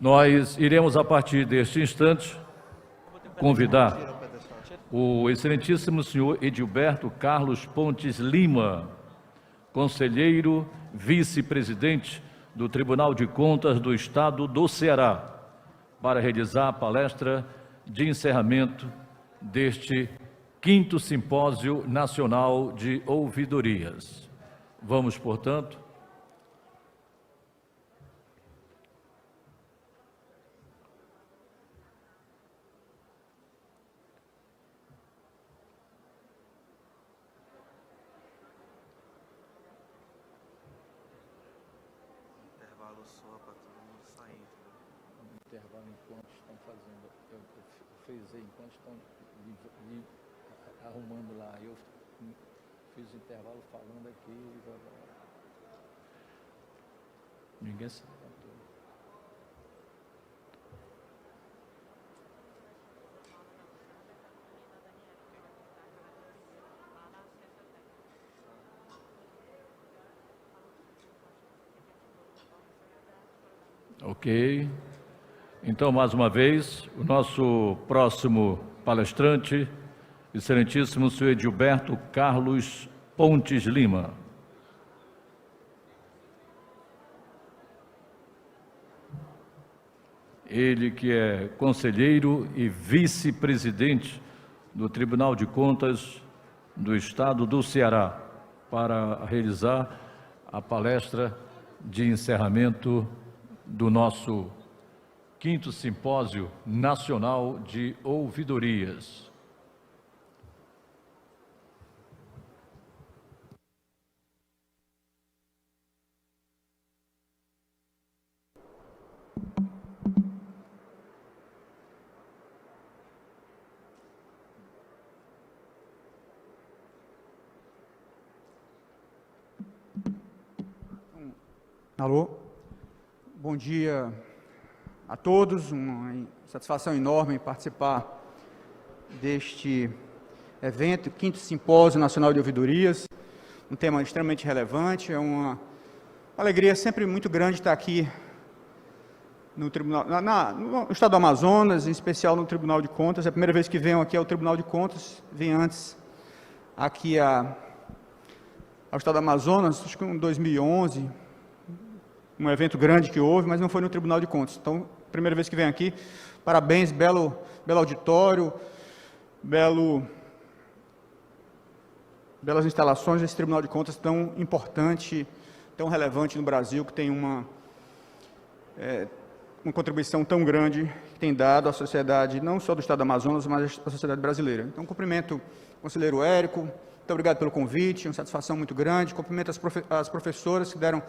Nós iremos, a partir deste instante, convidar o excelentíssimo senhor Edilberto Carlos Pontes Lima, conselheiro vice-presidente do Tribunal de Contas do Estado do Ceará, para realizar a palestra de encerramento deste 5º Simpósio Nacional de Ouvidorias. Vamos, portanto, só para todo mundo sair, entendeu? Intervalo enquanto estão fazendo, eu fiz enquanto estão arrumando lá, eu fiz o intervalo falando aqui, ninguém se levantou. Ok. Então, mais uma vez, o nosso próximo palestrante, excelentíssimo senhor Edilberto Carlos Pontes Lima. Ele que é conselheiro e vice-presidente do Tribunal de Contas do Estado do Ceará, para realizar a palestra de encerramento do nosso 5º Simpósio Nacional de Ouvidorias. Alô, bom dia a todos, uma satisfação enorme participar deste evento, 5º Simpósio Nacional de Ouvidorias, um tema extremamente relevante, é uma alegria sempre muito grande estar aqui no Tribunal, no Estado do Amazonas, em especial no Tribunal de Contas. É a primeira vez que venho aqui ao Tribunal de Contas, vim antes aqui ao Estado do Amazonas, acho que em 2011, um evento grande que houve, mas não foi no Tribunal de Contas. Então, primeira vez que venho aqui, parabéns, belo auditório, belas instalações desse Tribunal de Contas tão importante, tão relevante no Brasil, que tem uma contribuição tão grande que tem dado à sociedade, não só do Estado do Amazonas, mas à sociedade brasileira. Então, cumprimento o conselheiro Érico, muito obrigado pelo convite, uma satisfação muito grande, cumprimento as professoras que deram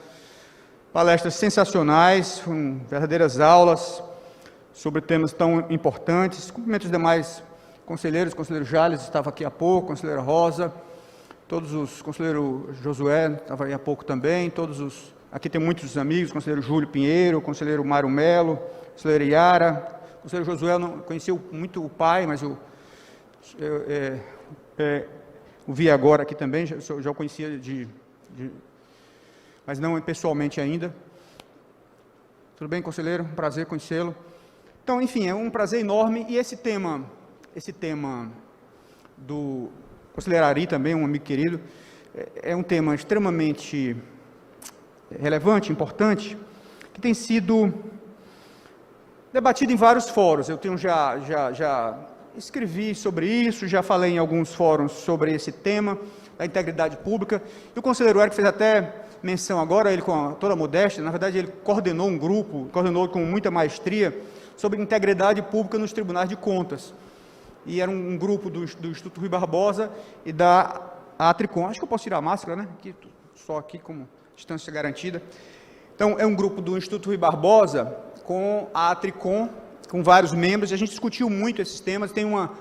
palestras sensacionais, verdadeiras aulas sobre temas tão importantes. Cumprimento os demais conselheiros, o conselheiro Jales estava aqui há pouco, conselheira Rosa, todos os, conselheiro Josué estava aí há pouco também, aqui tem muitos amigos, conselheiro Júlio Pinheiro, conselheiro Mário Melo, conselheiro Iara, conselheiro Josué, eu não conhecia muito o pai, mas eu o vi agora aqui também, já o conhecia mas não pessoalmente ainda. Tudo bem, conselheiro? Um prazer conhecê-lo. Então, enfim, é um prazer enorme, e esse tema do conselheiro Ari também, um amigo querido, é um tema extremamente relevante, importante, que tem sido debatido em vários fóruns. Eu tenho já escrevi sobre isso, já falei em alguns fóruns sobre esse tema, da integridade pública, e o conselheiro Érico fez até menção agora, ele com toda a modéstia, na verdade ele coordenou um grupo, coordenou com muita maestria, sobre integridade pública nos tribunais de contas. E era um grupo do Instituto Rui Barbosa e da Atricom. Acho que eu posso tirar a máscara, né? Só aqui como distância garantida. Então, é um grupo do Instituto Rui Barbosa com a Atricom, com vários membros, e a gente discutiu muito esses temas. Tem uma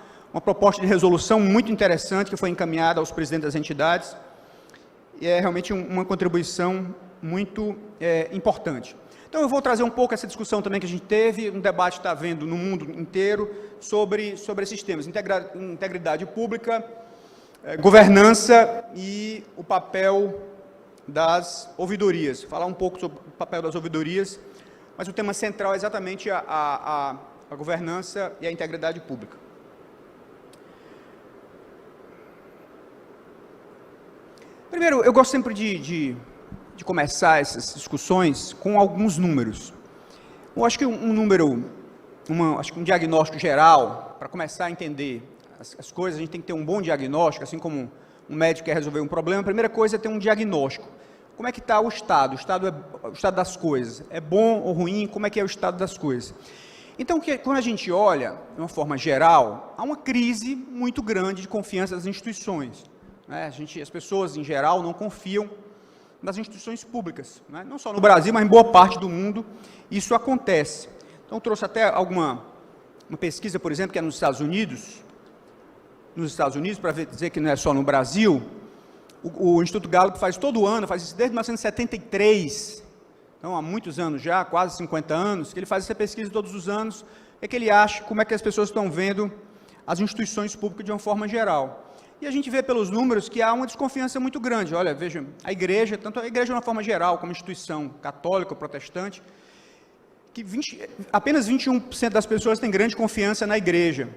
proposta de resolução muito interessante que foi encaminhada aos presidentes das entidades, e é realmente uma contribuição muito importante. Então, eu vou trazer um pouco essa discussão também que a gente teve, um debate que está havendo no mundo inteiro sobre esses temas, integridade pública, governança e o papel das ouvidorias. Falar um pouco sobre o papel das ouvidorias mas o tema central é exatamente a governança e a integridade pública. Primeiro, eu gosto sempre de começar essas discussões com alguns números. Eu acho que acho que um diagnóstico geral, para começar a entender as coisas, a gente tem que ter um bom diagnóstico, assim como um médico quer resolver um problema. A primeira coisa é ter um diagnóstico. Como é que está o estado? O estado das coisas. É bom ou ruim? Como é que é o estado das coisas? Então, quando a gente olha, de uma forma geral, há uma crise muito grande de confiança das instituições. Né? As pessoas, em geral, não confiam nas instituições públicas. Né? Não só no Brasil, mas em boa parte do mundo, isso acontece. Então, trouxe até uma pesquisa, por exemplo, que é nos Estados Unidos, para dizer que não é só no Brasil. O Instituto Gallup faz todo ano, faz isso desde 1973, então há muitos anos já, quase 50 anos, que ele faz essa pesquisa todos os anos, que ele acha como é que as pessoas estão vendo as instituições públicas de uma forma geral. E a gente vê pelos números que há uma desconfiança muito grande. Olha, veja, a igreja, tanto a igreja de uma forma geral, como instituição católica ou protestante, que apenas 21% das pessoas têm grande confiança na igreja.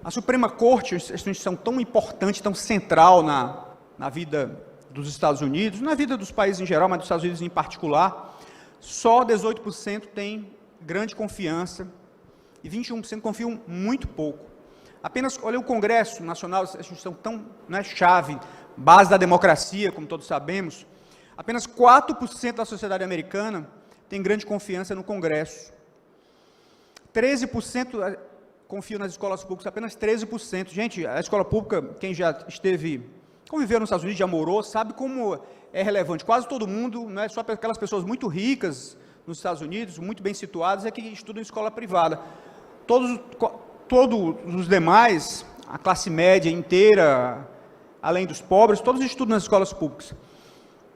A Suprema Corte, essa instituição tão importante, tão central na vida dos Estados Unidos, na vida dos países em geral, mas dos Estados Unidos em particular, só 18% tem grande confiança e 21% confiam muito pouco. Apenas, olha, o Congresso Nacional, essa instituição tão chave, base da democracia, como todos sabemos, apenas 4% da sociedade americana tem grande confiança no Congresso. 13% confiam nas escolas públicas, apenas 13%. Gente, a escola pública, quem já conviveu nos Estados Unidos, já morou, sabe como é relevante. Quase todo mundo, não é só aquelas pessoas muito ricas nos Estados Unidos, muito bem situadas, é que estudam em escola privada. Todos os demais, a classe média inteira, além dos pobres, todos estudam nas escolas públicas.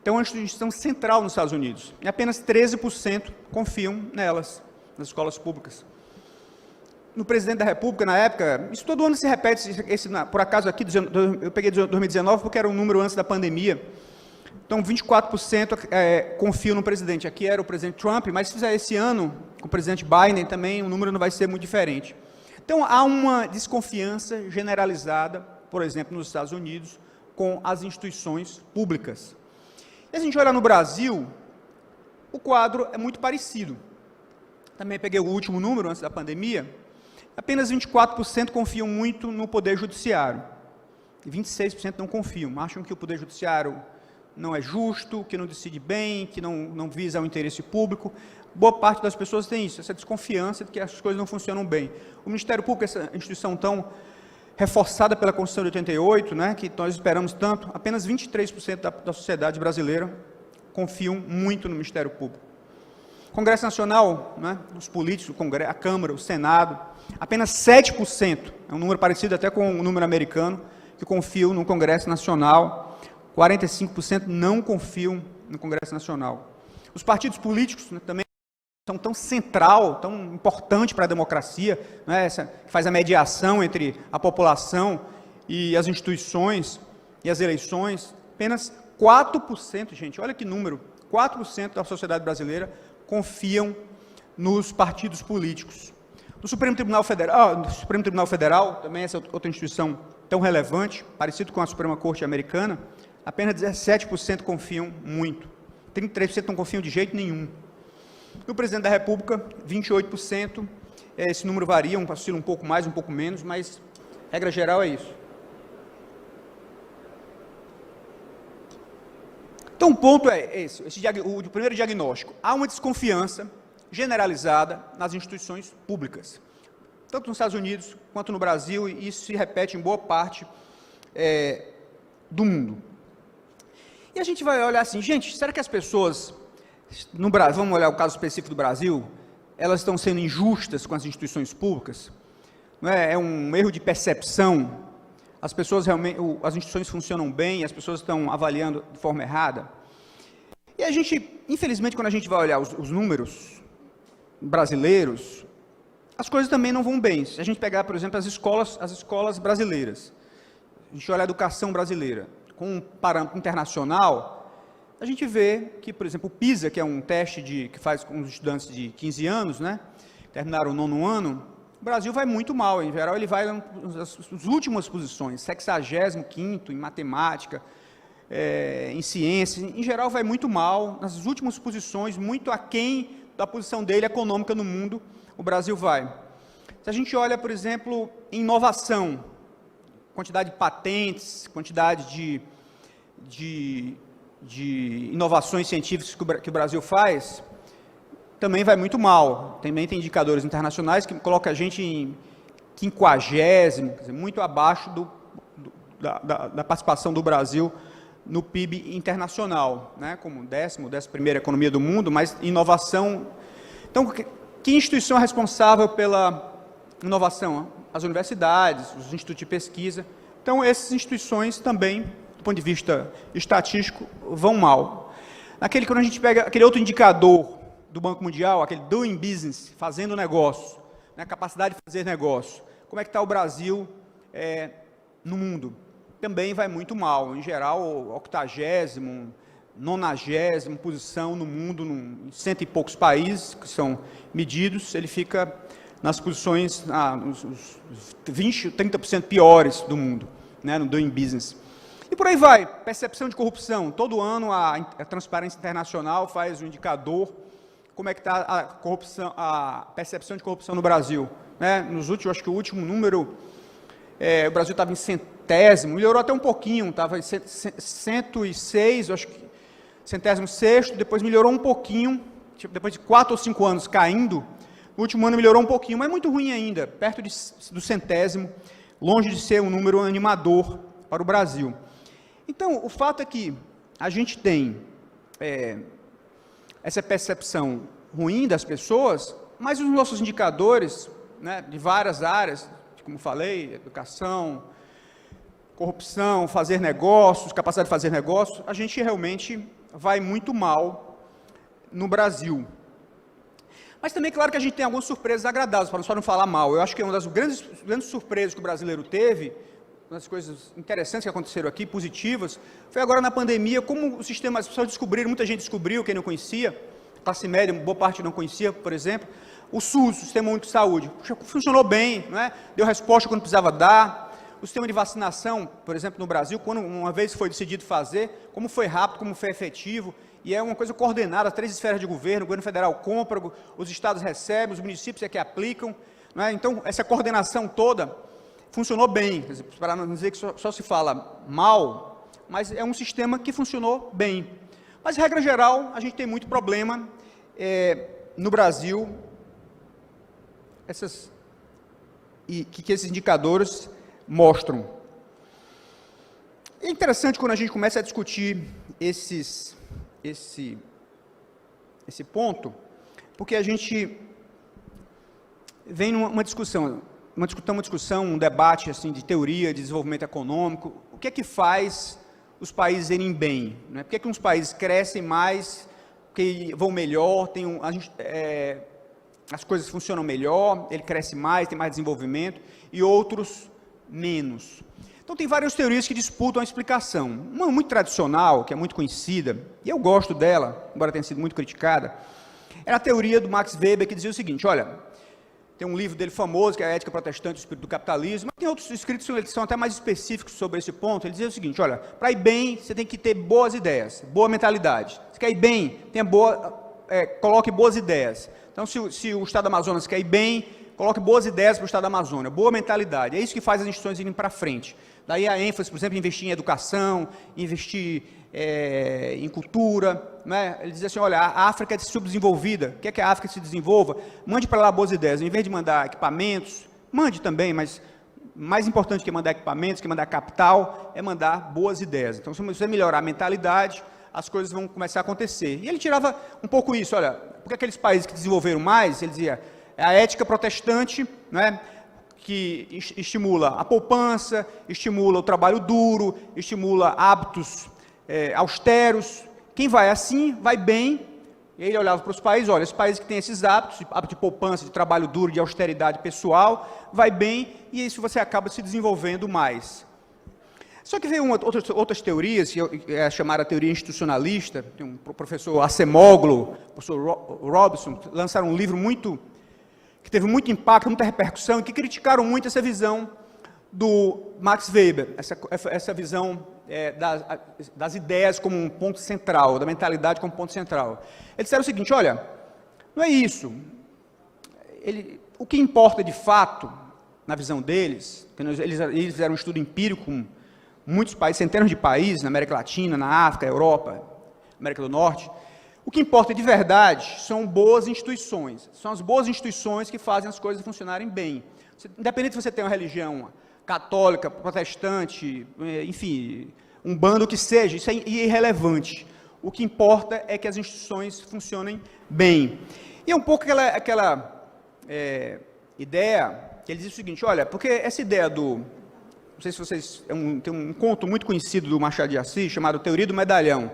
Então, é uma instituição central nos Estados Unidos. E apenas 13% confiam nelas, nas escolas públicas. No presidente da República, na época, isso todo ano se repete, por acaso aqui, eu peguei 2019 porque era um número antes da pandemia, então 24% confiam no presidente. Aqui era o presidente Trump, mas se fizer esse ano, com o presidente Biden também, o número não vai ser muito diferente. Então, há uma desconfiança generalizada, por exemplo, nos Estados Unidos, com as instituições públicas. E a gente olha no Brasil, o quadro é muito parecido. Também peguei o último número antes da pandemia, apenas 24% confiam muito no Poder Judiciário, e 26% não confiam, acham que o Poder Judiciário não é justo, que não decide bem, que não visa o interesse público. Boa parte das pessoas tem isso, essa desconfiança de que as coisas não funcionam bem. O Ministério Público, essa instituição tão reforçada pela Constituição de 88, que nós esperamos tanto, apenas 23% da sociedade brasileira confiam muito no Ministério Público. Congresso Nacional, os políticos, a Câmara, o Senado, apenas 7%, é um número parecido até com o número americano, que confiam no Congresso Nacional, 45% não confiam no Congresso Nacional. Os partidos políticos também são tão central, tão importante para a democracia, essa que faz a mediação entre a população e as instituições e as eleições, apenas 4%, gente, olha que número, 4% da sociedade brasileira confiam nos partidos políticos. No Supremo Tribunal Federal, também essa outra instituição tão relevante, parecido com a Suprema Corte americana, apenas 17% confiam muito, 33% não confiam de jeito nenhum. No Presidente da República, 28%, esse número varia, oscila um pouco mais, um pouco menos, mas regra geral é isso. Então, o ponto é esse, o primeiro diagnóstico. Há uma desconfiança generalizada nas instituições públicas, tanto nos Estados Unidos quanto no Brasil, e isso se repete em boa parte do mundo. E a gente vai olhar assim, gente, será que as pessoas, no Brasil, vamos olhar o caso específico do Brasil, elas estão sendo injustas com as instituições públicas? Não é um erro de percepção? As pessoas realmente, as instituições funcionam bem, as pessoas estão avaliando de forma errada? E a gente, infelizmente, quando a gente vai olhar os números brasileiros, as coisas também não vão bem. Se a gente pegar, por exemplo, as escolas brasileiras, a gente olha a educação brasileira, com um parâmetro internacional, a gente vê que, por exemplo, o PISA, que é um teste que faz com os estudantes de 15 anos, né, terminaram o 9º ano, o Brasil vai muito mal. Em geral, ele vai nas últimas posições, 65º em matemática, em ciência. Em geral, vai muito mal, nas últimas posições, muito aquém da posição dele econômica no mundo, o Brasil vai. Se a gente olha, por exemplo, em inovação, quantidade de patentes, quantidade de inovações científicas que o Brasil faz, também vai muito mal. Também tem indicadores internacionais que colocam a gente em 50º, quer dizer, muito abaixo da participação do Brasil no PIB internacional, né, como 11ª economia do mundo, mas inovação. Então, que instituição é responsável pela inovação? As universidades, os institutos de pesquisa. Então, essas instituições também, do ponto de vista estatístico, vão mal. Quando a gente pega aquele outro indicador do Banco Mundial, aquele doing business, fazendo negócio, né, capacidade de fazer negócio, como é que está o Brasil no mundo? Também vai muito mal. Em geral, 80º, 90º posição no mundo, em 100 e poucos países que são medidos, ele fica nas posições, uns 20%, 30% piores do mundo, né, no doing business. E por aí vai. Percepção de corrupção. Todo ano a Transparência Internacional faz um indicador, como é que está a corrupção, a percepção de corrupção no Brasil. Né? Acho que o último número, o Brasil estava em 100º, melhorou até um pouquinho, estava em 106, acho que 106º, depois melhorou um pouquinho, depois de 4 ou 5 anos caindo, no último ano melhorou um pouquinho, mas muito ruim ainda, perto do 100º, longe de ser um número animador para o Brasil. Então, o fato é que a gente tem essa percepção ruim das pessoas, mas os nossos indicadores, né, de várias áreas, como falei, educação, corrupção, fazer negócios, capacidade de fazer negócios, a gente realmente vai muito mal no Brasil. Mas também, claro que a gente tem algumas surpresas agradáveis, para não falar mal. Eu acho que uma das grandes surpresas que o brasileiro teve, uma das coisas interessantes que aconteceram aqui, positivas, foi agora na pandemia, como o sistema, as pessoas descobriram, muita gente descobriu, quem não conhecia, classe média, boa parte não conhecia, por exemplo, o SUS, o Sistema Único de Saúde, funcionou bem, não é? Deu resposta quando precisava dar. O sistema de vacinação, por exemplo, no Brasil, quando uma vez foi decidido fazer, como foi rápido, como foi efetivo, e é uma coisa coordenada, 3 esferas de governo, o governo federal compra, os estados recebem, os municípios é que aplicam, não é? Então, essa coordenação toda funcionou bem, quer dizer, para não dizer que só se fala mal, mas é um sistema que funcionou bem. Mas, regra geral, a gente tem muito problema no Brasil, que esses indicadores mostram. É interessante quando a gente começa a discutir esse ponto, porque a gente vem numa discussão, um debate assim, de teoria, de desenvolvimento econômico. O que é que faz os países irem bem? Né? Por que é que uns países crescem mais, que vão melhor, as coisas funcionam melhor, ele cresce mais, tem mais desenvolvimento, e outros menos. Então, tem várias teorias que disputam a explicação. Uma muito tradicional, que é muito conhecida, e eu gosto dela, embora tenha sido muito criticada, era a teoria do Max Weber, que dizia o seguinte: olha, tem um livro dele famoso, que é a Ética Protestante e o Espírito do Capitalismo, mas tem outros escritos que são até mais específicos sobre esse ponto. Ele dizia o seguinte: olha, para ir bem, você tem que ter boas ideias, boa mentalidade. Você quer ir bem, coloque boas ideias. Então, se o Estado do Amazonas quer ir bem, coloque boas ideias para o Estado da Amazônia, boa mentalidade. É isso que faz as instituições irem para frente. Daí a ênfase, por exemplo, em investir em educação, investir em cultura. Né? Ele dizia assim: olha, a África é subdesenvolvida, quer que a África se desenvolva? Mande para lá boas ideias. Em vez de mandar equipamentos, mande também, mas mais importante que mandar equipamentos, que mandar capital, é mandar boas ideias. Então, se você melhorar a mentalidade, as coisas vão começar a acontecer. E ele tirava um pouco isso, olha, porque aqueles países que desenvolveram mais, ele dizia, é a ética protestante, né, que estimula a poupança, estimula o trabalho duro, estimula hábitos austeros. Quem vai assim, vai bem. E ele olhava para os países, olha, os países que têm esses hábitos de poupança, de trabalho duro, de austeridade pessoal, vai bem, e isso você acaba se desenvolvendo mais. Só que veio outras teorias, que é chamada teoria institucionalista, tem um professor Acemoglu, professor Robson, lançaram um livro que teve muito impacto, muita repercussão, e que criticaram muito essa visão do Max Weber, essa visão das ideias como um ponto central, da mentalidade como ponto central. Eles disseram o seguinte, olha, não é isso. O que importa de fato, na visão deles, eles fizeram um estudo empírico com muitos países, centenas de países, na América Latina, na África, Europa, América do Norte, o que importa de verdade são boas instituições. São as boas instituições que fazem as coisas funcionarem bem. Independente se você tem uma religião católica, protestante, enfim, um bando que seja, isso é irrelevante. O que importa é que as instituições funcionem bem. E é um pouco aquela ideia que ele diz o seguinte, olha, porque essa ideia não sei se vocês, tem um conto muito conhecido do Machado de Assis, chamado Teoria do Medalhão,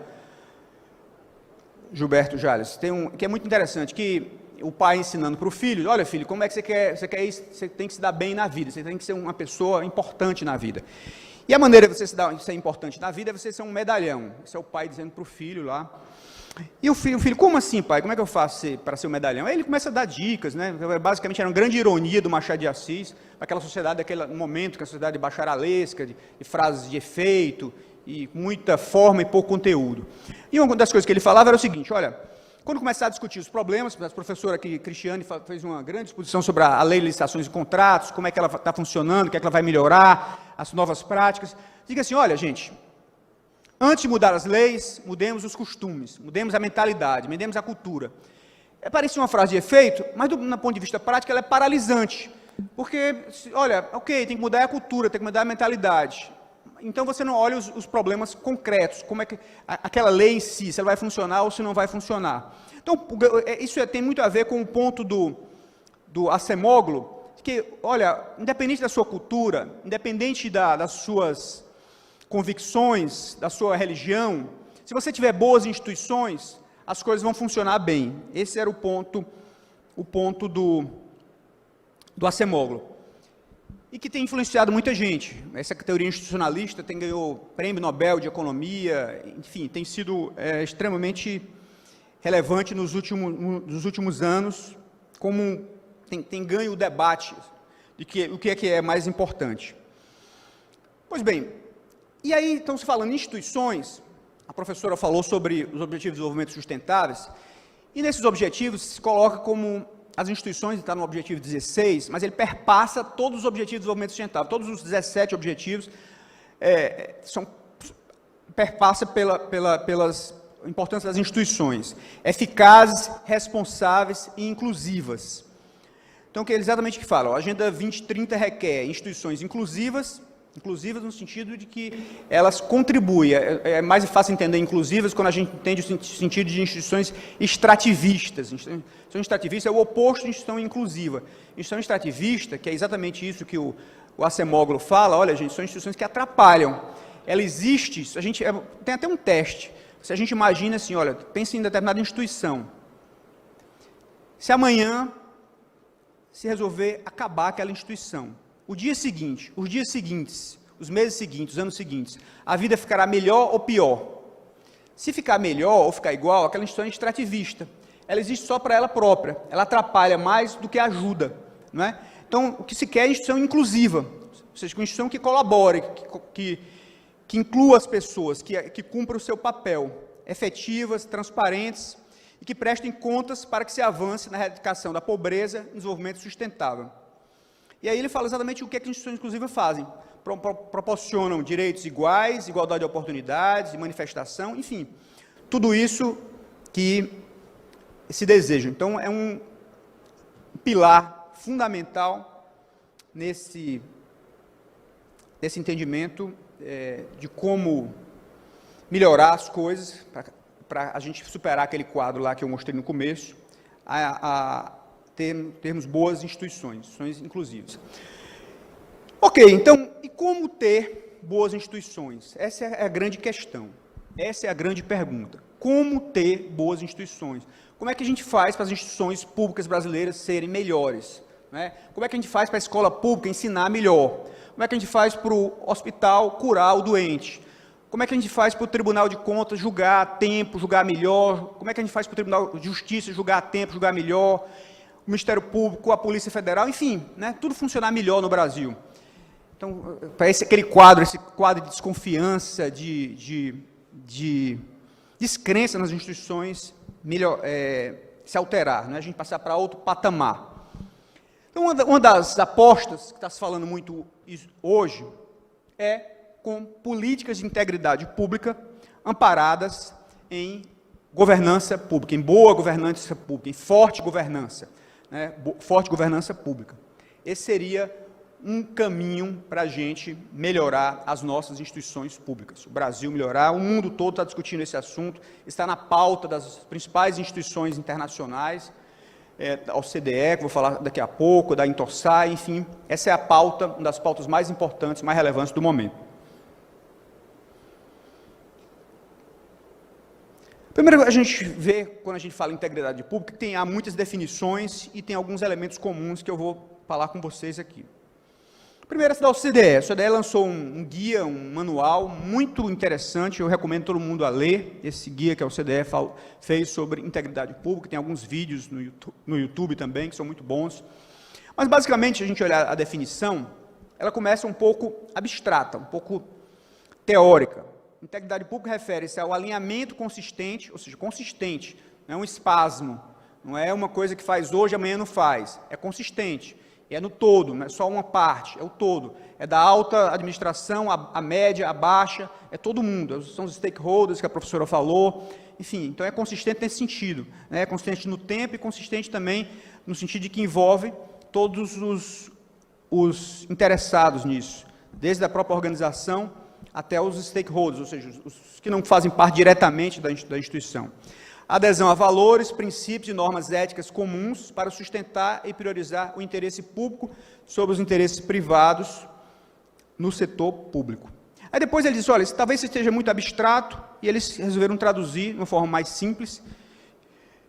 Gilberto Jales, que é muito interessante, que o pai ensinando para o filho, olha filho, como é que você quer isso? Você tem que se dar bem na vida, você tem que ser uma pessoa importante na vida. E a maneira de você ser importante na vida é você ser um medalhão. Esse é o pai dizendo para o filho lá. E o filho, como assim, pai? Como é que eu faço para ser um medalhão? Aí ele começa a dar dicas, né? Basicamente era uma grande ironia do Machado de Assis, aquela sociedade, aquele momento, que a sociedade bacharalesca, de frases de efeito, e muita forma e pouco conteúdo. E uma das coisas que ele falava era o seguinte, olha, quando começar a discutir os problemas, a professora aqui, Cristiane, fez uma grande exposição sobre a lei de licitações e contratos, como é que ela está funcionando, o que é que ela vai melhorar, as novas práticas. Diga assim, olha, gente, antes de mudar as leis, mudemos os costumes, mudemos a mentalidade, mudemos a cultura. Parecia uma frase de efeito, mas do ponto de vista prático ela é paralisante. Porque, olha, ok, tem que mudar a cultura, tem que mudar a mentalidade. Então você não olha os problemas concretos, como é que aquela lei em si, se ela vai funcionar ou se não vai funcionar. Então, isso tem muito a ver com o ponto do Acemoglu, que, olha, independente da sua cultura, independente das suas convicções, da sua religião, se você tiver boas instituições, as coisas vão funcionar bem. Esse era o ponto do Acemoglu. E que tem influenciado muita gente. Essa teoria institucionalista ganhou prêmio Nobel de Economia, enfim, tem sido extremamente relevante nos últimos anos, como tem ganho o debate de o que é mais importante. Pois bem, e aí, então, se falando em instituições, a professora falou sobre os Objetivos de Desenvolvimento Sustentáveis, e nesses objetivos se coloca como as instituições, está no objetivo 16, mas ele perpassa todos os Objetivos de Desenvolvimento Sustentável, todos os 17 objetivos perpassa pelas importância das instituições, eficazes, responsáveis e inclusivas. Então, que é exatamente o que fala, a Agenda 2030 requer instituições inclusivas no sentido de que elas contribuem. É mais fácil entender inclusivas quando a gente entende o sentido de instituições extrativistas. Instituição extrativista é o oposto de instituição inclusiva. Instituição extrativista, que é exatamente isso que o Acemoglu fala, olha, gente, são instituições que atrapalham. Ela existe, tem até um teste. Se a gente imagina assim, olha, pensa em determinada instituição. Se amanhã se resolver acabar aquela instituição, o dia seguinte, os dias seguintes, os meses seguintes, os anos seguintes, a vida ficará melhor ou pior? Se ficar melhor ou ficar igual, aquela instituição é extrativista. Ela existe só para ela própria. Ela atrapalha mais do que ajuda. Não é? Então, o que se quer é instituição inclusiva. Ou seja, uma instituição que colabore, que inclua as pessoas, que cumpra o seu papel, efetivas, transparentes, e que prestem contas para que se avance na erradicação da pobreza e desenvolvimento sustentável. E aí ele fala exatamente o que as instituições inclusivas fazem. Proporcionam direitos iguais, igualdade de oportunidades, de manifestação, enfim, tudo isso que se deseja. Então, é um pilar fundamental nesse entendimento de como melhorar as coisas, para a gente superar aquele quadro lá que eu mostrei no começo, termos boas instituições inclusivas. Ok, então, e como ter boas instituições? Essa é a grande questão, essa é a grande pergunta. Como ter boas instituições? Como é que a gente faz para as instituições públicas brasileiras serem melhores? né? Como é que a gente faz para a escola pública ensinar melhor? Como é que a gente faz para o hospital curar o doente? Como é que a gente faz para o Tribunal de Contas julgar a tempo, julgar melhor? Como é que a gente faz para o Tribunal de Justiça julgar a tempo, julgar melhor? O Ministério Público, a Polícia Federal, enfim, né? Tudo funcionar melhor no Brasil. Então, parece esse quadro de desconfiança, de descrença nas instituições se alterar, né? A gente passar para outro patamar. Então, uma das apostas que está se falando muito hoje é com políticas de integridade pública amparadas em governança pública, em boa governança pública, em forte governança, né? Forte governança pública. Esse seria um caminho para a gente melhorar as nossas instituições públicas. O Brasil melhorar, o mundo todo está discutindo esse assunto, está na pauta das principais instituições internacionais, da OCDE, que vou falar daqui a pouco, da Intorsai, enfim, essa é a pauta, uma das pautas mais importantes, mais relevantes do momento. Primeiro, a gente vê, quando a gente fala em integridade pública, que há muitas definições e tem alguns elementos comuns que eu vou falar com vocês aqui. Primeiro, essa da OCDE. A OCDE lançou um guia, um manual muito interessante, eu recomendo todo mundo a ler esse guia que a OCDE fez sobre integridade pública, tem alguns vídeos no YouTube também, que são muito bons. Mas, basicamente, a gente olhar a definição, ela começa um pouco abstrata, um pouco teórica. Integridade pública refere-se ao alinhamento consistente, ou seja, consistente, não é um espasmo, não é uma coisa que faz hoje, amanhã não faz, é consistente, é no todo, não é só uma parte, é o todo, é da alta administração, a média, a baixa, é todo mundo, são os stakeholders que a professora falou, enfim, então é consistente nesse sentido, né? É consistente no tempo e consistente também no sentido de que envolve todos os interessados nisso, desde a própria organização até os stakeholders, ou seja, os que não fazem parte diretamente da instituição. Adesão a valores, princípios e normas éticas comuns para sustentar e priorizar o interesse público sobre os interesses privados no setor público. Aí depois ele diz, olha, talvez isso esteja muito abstrato, e eles resolveram traduzir de uma forma mais simples,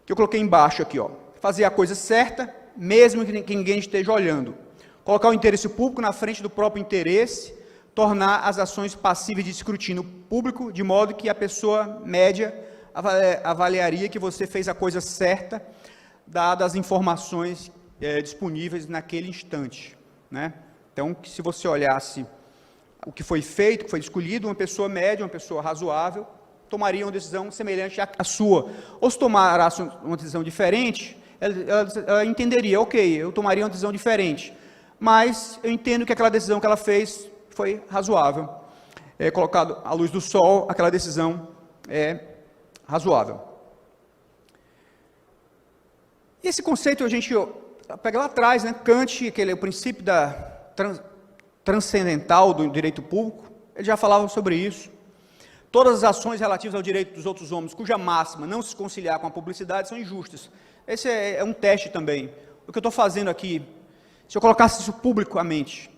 que eu coloquei embaixo aqui, ó, fazer a coisa certa, mesmo que ninguém esteja olhando. Colocar o interesse público na frente do próprio interesse, tornar as ações passíveis de escrutínio público, de modo que a pessoa média avaliaria que você fez a coisa certa, dadas as informações disponíveis naquele instante, né? Então, se você olhasse o que foi feito, o que foi escolhido, uma pessoa média, uma pessoa razoável, tomaria uma decisão semelhante à sua. Ou se tomasse uma decisão diferente, ela entenderia, ok, eu tomaria uma decisão diferente, mas eu entendo que aquela decisão que ela fez foi razoável. Colocado à luz do sol, aquela decisão é razoável. E esse conceito a gente pega lá atrás, né? Kant, que ele é o princípio transcendental do direito público, ele já falava sobre isso. Todas as ações relativas ao direito dos outros homens, cuja máxima não se conciliar com a publicidade, são injustas. Esse é um teste também. O que eu estou fazendo aqui, se eu colocasse isso publicamente,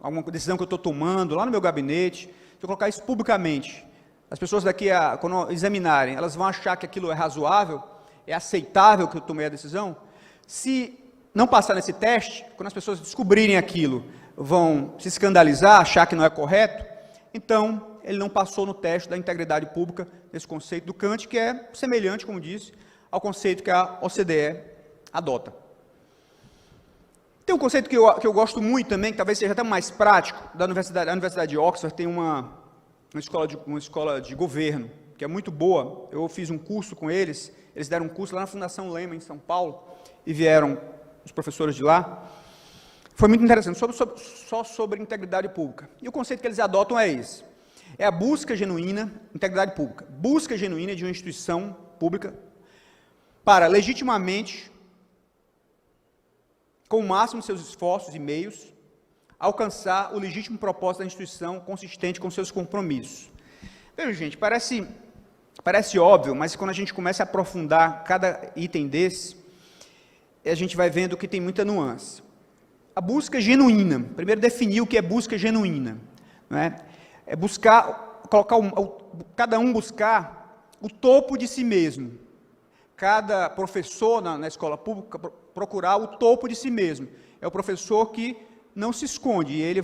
alguma decisão que eu estou tomando lá no meu gabinete, se eu colocar isso publicamente, as pessoas daqui, quando examinarem, elas vão achar que aquilo é razoável, é aceitável que eu tomei a decisão. Se não passar nesse teste, quando as pessoas descobrirem aquilo, vão se escandalizar, achar que não é correto, então ele não passou no teste da integridade pública, desse conceito do Kant, que é semelhante, como disse, ao conceito que a OCDE adota. Tem um conceito que eu gosto muito também, que talvez seja até mais prático, da Universidade. A Universidade de Oxford tem uma escola de governo, que é muito boa. Eu fiz um curso com eles deram um curso lá na Fundação Lehman, em São Paulo, e vieram os professores de lá. Foi muito interessante, só sobre integridade pública. E o conceito que eles adotam é esse. É a busca genuína, integridade pública, busca genuína de uma instituição pública para legitimamente, com o máximo de seus esforços e meios, alcançar o legítimo propósito da instituição consistente com seus compromissos. Veja, gente, parece óbvio, mas quando a gente começa a aprofundar cada item desse, a gente vai vendo que tem muita nuance. A busca genuína, primeiro definir o que é busca genuína, não é? É buscar, cada um buscar o topo de si mesmo, cada professor na escola pública procurar o topo de si mesmo. É o professor que não se esconde, ele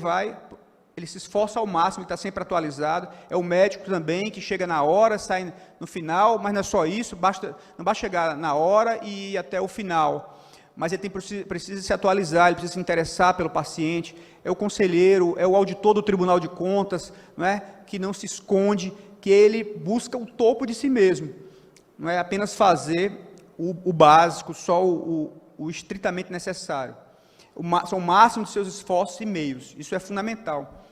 se esforça ao máximo, ele está sempre atualizado. É o médico também, que chega na hora, sai no final, mas não é só isso, não basta chegar na hora e ir até o final. Mas ele precisa se atualizar, ele precisa se interessar pelo paciente. É o conselheiro, é o auditor do Tribunal de Contas, não é? Que não se esconde, que ele busca o topo de si mesmo. Não é apenas fazer o básico, só o estritamente necessário. São o máximo de seus esforços e meios. Isso é fundamental.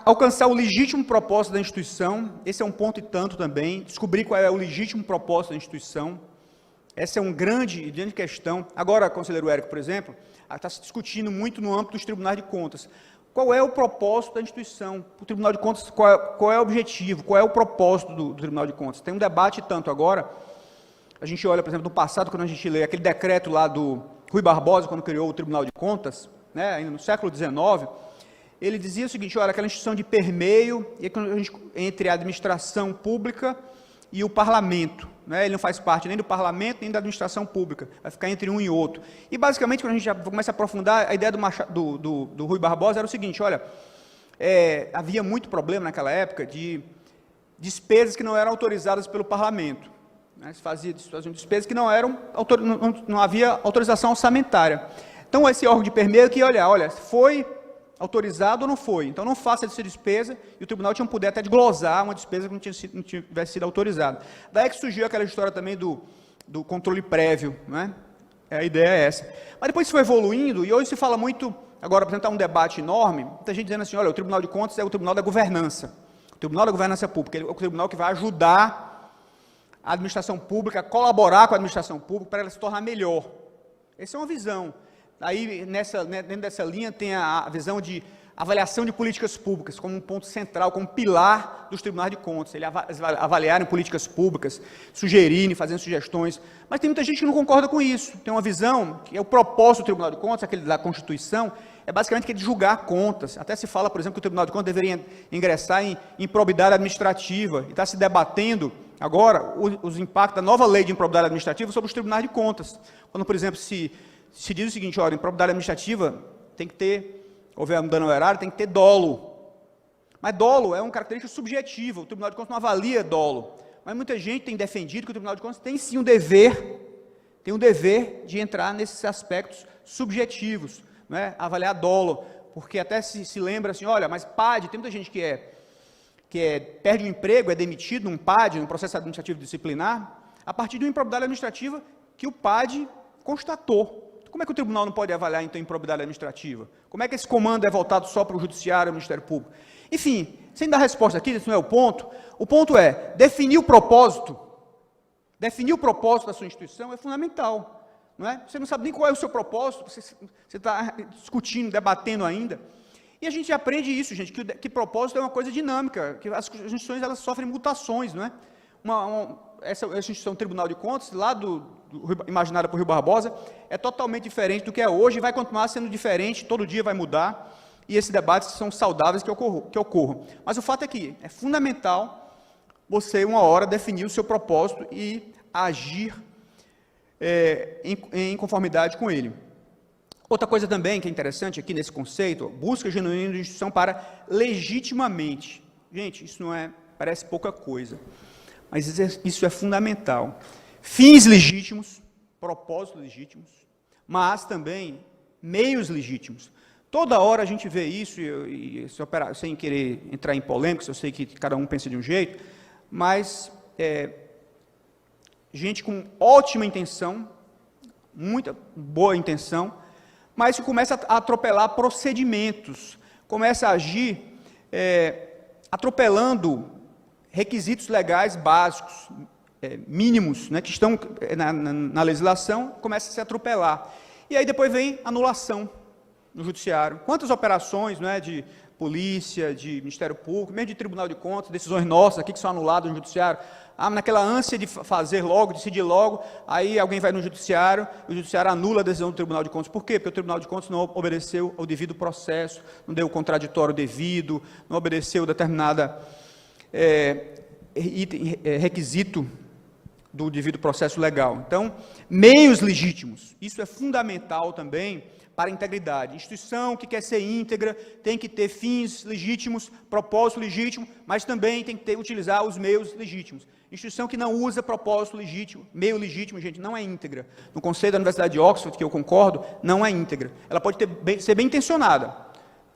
Alcançar o legítimo propósito da instituição, esse é um ponto e tanto também. Descobrir qual é o legítimo propósito da instituição. Essa é uma grande questão. Agora, conselheiro Érico, por exemplo, está se discutindo muito no âmbito dos tribunais de contas. Qual é o propósito da instituição? O Tribunal de Contas, qual é o objetivo? Qual é o propósito do Tribunal de Contas? Tem um debate tanto agora. A gente olha, por exemplo, no passado, quando a gente lê aquele decreto lá do Rui Barbosa, quando criou o Tribunal de Contas, né, ainda no século XIX, ele dizia o seguinte: olha, aquela instituição de permeio entre a administração pública e o parlamento, né? Ele não faz parte nem do parlamento, nem da administração pública, vai ficar entre um e outro. E, basicamente, quando a gente já começa a aprofundar, a ideia do Rui Barbosa era o seguinte: olha, havia muito problema naquela época de despesas que não eram autorizadas pelo parlamento, né? Se faziam despesas que não havia autorização orçamentária. Então, esse órgão de permeio que olha, foi autorizado ou não foi, então não faça essa despesa, e o tribunal tinha um poder até de glosar uma despesa que não tivesse sido autorizada. Daí que surgiu aquela história também do controle prévio, né? A ideia é essa. Mas depois isso foi evoluindo, e hoje se fala muito, agora apresentar um debate enorme, muita gente dizendo assim: olha, o Tribunal de Contas é o Tribunal da Governança, o Tribunal da Governança Pública, ele é o tribunal que vai ajudar a administração pública, a colaborar com a administração pública para ela se tornar melhor. Essa é uma visão. Aí, dentro dessa linha, tem a visão de avaliação de políticas públicas como um ponto central, como pilar dos tribunais de contas. Eles avaliarem políticas públicas, sugerirem, fazendo sugestões. Mas tem muita gente que não concorda com isso. Tem uma visão que é o propósito do Tribunal de Contas, aquele da Constituição, é basicamente que de julgar contas. Até se fala, por exemplo, que o Tribunal de Contas deveria ingressar em improbidade administrativa, e está se debatendo agora os impactos da nova lei de improbidade administrativa sobre os tribunais de contas. Quando, por exemplo, se diz o seguinte: olha, improbidade administrativa tem que ter, houver um dano ao erário, tem que ter dolo. Mas dolo é uma característica subjetiva, o Tribunal de Contas não avalia dolo. Mas muita gente tem defendido que o Tribunal de Contas tem sim um dever de entrar nesses aspectos subjetivos, né? Avaliar dolo, porque até se lembra assim: olha, mas PAD, tem muita gente que perde o emprego, é demitido num PAD, num processo administrativo disciplinar, a partir de uma improbidade administrativa que o PAD constatou. Como é que o tribunal não pode avaliar, então, improbidade administrativa? Como é que esse comando é voltado só para o Judiciário e o Ministério Público? Enfim, sem dar resposta aqui, esse não é o ponto. O ponto é, definir o propósito da sua instituição é fundamental. Não é? Você não sabe nem qual é o seu propósito, você está discutindo, debatendo ainda. E a gente aprende isso, gente, que propósito é uma coisa dinâmica, que as instituições elas sofrem mutações, não é? Essa instituição Tribunal de Contas, lá imaginada por Rui Barbosa, é totalmente diferente do que é hoje e vai continuar sendo diferente, todo dia vai mudar, e esses debates são saudáveis que ocorram. Mas o fato é que é fundamental você, uma hora, definir o seu propósito e agir em conformidade com ele. Outra coisa também que é interessante aqui nesse conceito: busca genuína de instituição para legitimamente. Gente, isso não parece pouca coisa, mas isso é fundamental. Fins legítimos, propósitos legítimos, mas também meios legítimos. Toda hora a gente vê isso, sem querer entrar em polêmicas, eu sei que cada um pensa de um jeito, mas gente com ótima intenção, muita boa intenção, mas que começa a atropelar procedimentos, começa a agir atropelando requisitos legais básicos, mínimos, né, que estão na legislação, começa a se atropelar. E aí depois vem anulação no Judiciário. Quantas operações, não é, de polícia, de Ministério Público, mesmo de Tribunal de Contas, decisões nossas aqui que são anuladas no Judiciário, naquela ânsia de fazer logo, decidir logo, aí alguém vai no Judiciário, e o Judiciário anula a decisão do Tribunal de Contas. Por quê? Porque o Tribunal de Contas não obedeceu ao devido processo, não deu o contraditório devido, não obedeceu determinada requisito do devido processo legal. Então, meios legítimos, isso é fundamental também para a integridade. Instituição que quer ser íntegra tem que ter fins legítimos, propósito legítimo, mas também tem que utilizar os meios legítimos. Instituição que não usa propósito legítimo, meio legítimo, gente, não é íntegra. No conceito da Universidade de Oxford, que eu concordo, não é íntegra. Ela pode ser bem intencionada.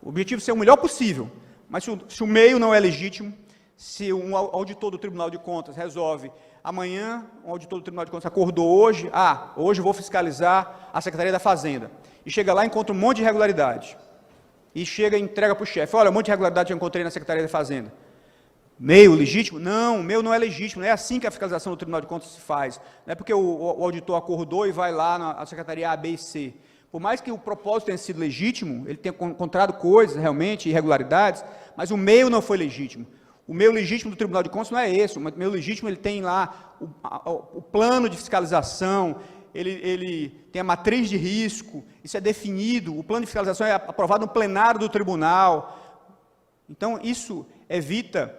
O objetivo é ser o melhor possível, mas se o meio não é legítimo, se um auditor do Tribunal de Contas resolve, amanhã, um auditor do Tribunal de Contas acordou hoje, hoje eu vou fiscalizar a Secretaria da Fazenda, e chega lá e encontra um monte de irregularidade, e chega e entrega para o chefe, olha, um monte de irregularidade que eu encontrei na Secretaria da Fazenda. Meio legítimo? Não, o meu não é legítimo, não é assim que a fiscalização do Tribunal de Contas se faz, não é porque o auditor acordou e vai lá na Secretaria A, B e C. Por mais que o propósito tenha sido legítimo, ele tenha encontrado coisas, realmente, irregularidades, mas o meio não foi legítimo. O meio legítimo do Tribunal de Contas não é esse, o meio legítimo ele tem lá o plano de fiscalização, ele tem a matriz de risco, isso é definido, o plano de fiscalização é aprovado no plenário do tribunal. Então, isso evita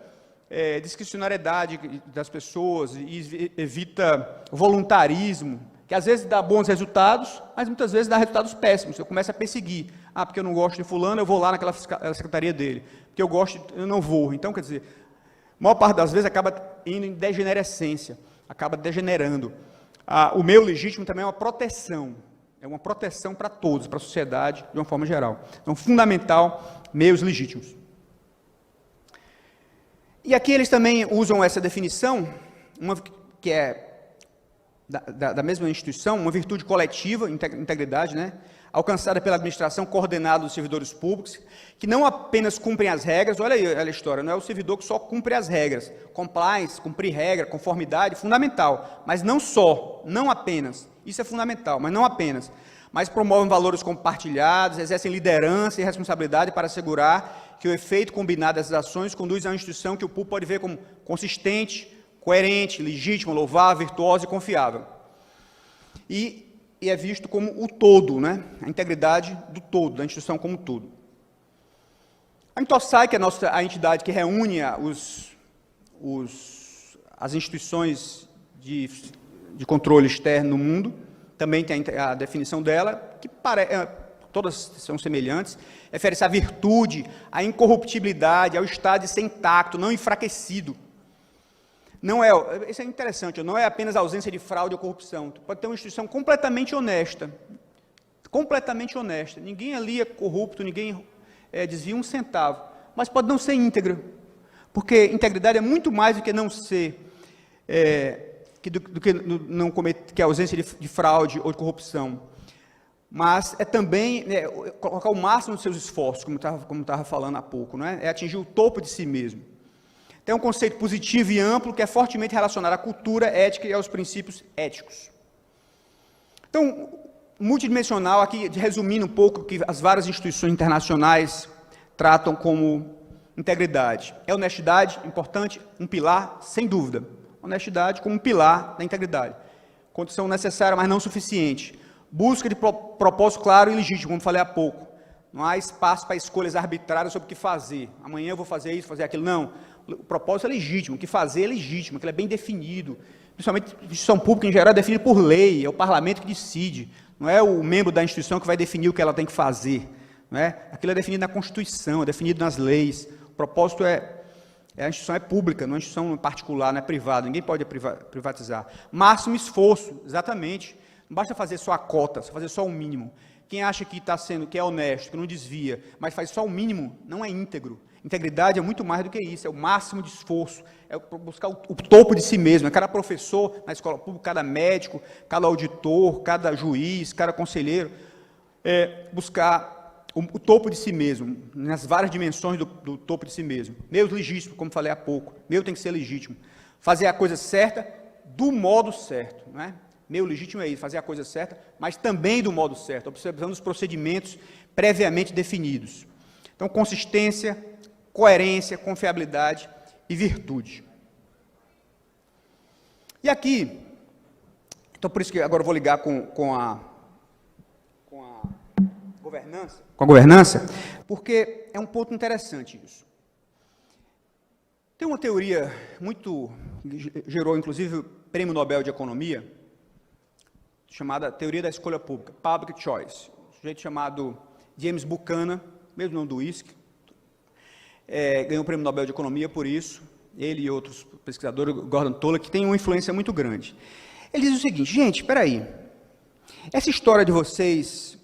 discricionariedade das pessoas, e evita voluntarismo, que às vezes dá bons resultados, mas muitas vezes dá resultados péssimos. Você começa a perseguir. Porque eu não gosto de fulano, eu vou lá naquela secretaria dele. Porque eu gosto, eu não vou. Então, quer dizer, a maior parte das vezes acaba indo em degenerescência, acaba degenerando. O meio legítimo também é uma proteção para todos, para a sociedade, de uma forma geral. Então, fundamental, meios legítimos. E aqui eles também usam essa definição, que é da mesma instituição, uma virtude coletiva, integridade, né, alcançada pela administração coordenada dos servidores públicos, que não apenas cumprem as regras, olha aí a história, não é o servidor que só cumpre as regras, compliance, cumprir regra, conformidade, fundamental, mas não só, não apenas, isso é fundamental, mas não apenas, mas promovem valores compartilhados, exercem liderança e responsabilidade para assegurar que o efeito combinado dessas ações conduz a uma instituição que o público pode ver como consistente, coerente, legítimo, louvável, virtuoso e confiável. E é visto como o todo, né? A integridade do todo, da instituição como um todo. A Intosai, que é a entidade que reúne as instituições de controle externo no mundo, também tem a definição dela, que todas são semelhantes, refere-se à virtude, à incorruptibilidade, ao estado de ser intacto, não enfraquecido. Isso é interessante, não é apenas a ausência de fraude ou corrupção. Tu pode ter uma instituição completamente honesta, ninguém ali é corrupto, ninguém desvia um centavo, mas pode não ser íntegra, porque integridade é muito mais do que não ser, do que não cometer, que a ausência de fraude ou de corrupção, mas é também colocar o máximo dos seus esforços, como estava falando há pouco, não é? É atingir o topo de si mesmo. Tem um conceito positivo e amplo que é fortemente relacionado à cultura ética e aos princípios éticos. Então, multidimensional, aqui resumindo um pouco o que as várias instituições internacionais tratam como integridade. É honestidade, importante, um pilar, sem dúvida. Honestidade como um pilar da integridade. Condição necessária, mas não suficiente. Busca de propósito claro e legítimo, como falei há pouco. Não há espaço para escolhas arbitrárias sobre o que fazer. Amanhã eu vou fazer isso, fazer aquilo. Não. O propósito é legítimo, o que fazer é legítimo, aquilo é bem definido. Principalmente a instituição pública, em geral, é definida por lei, é o parlamento que decide. Não é o membro da instituição que vai definir o que ela tem que fazer. Não é? Aquilo é definido na Constituição, é definido nas leis. O propósito a instituição é pública, não é uma instituição particular, não é privada, ninguém pode privatizar. Máximo esforço, exatamente. Não basta fazer só a cota, fazer só o mínimo. Quem acha que que é honesto, que não desvia, mas faz só o mínimo, não é íntegro. Integridade é muito mais do que isso, é o máximo de esforço, é buscar o topo de si mesmo. É cada professor na escola pública, cada médico, cada auditor, cada juiz, cada conselheiro, buscar o topo de si mesmo, nas várias dimensões do topo de si mesmo. Meios legítimos, como falei há pouco, meu tem que ser legítimo. Fazer a coisa certa do modo certo, não é? Meio legítimo é isso, fazer a coisa certa, mas também do modo certo, observando os procedimentos previamente definidos. Então, consistência, coerência, confiabilidade e virtude. E aqui, então por isso que agora eu vou ligar com a governança. Com a governança, porque é um ponto interessante isso. Tem uma teoria muito, gerou inclusive o Prêmio Nobel de Economia, chamada teoria da escolha pública, Public Choice. Um sujeito chamado James Buchanan, mesmo nome do uísque, ganhou o Prêmio Nobel de Economia por isso, ele e outros pesquisadores, Gordon Tullock, que tem uma influência muito grande. Ele diz o seguinte: gente, espera aí, essa história de vocês,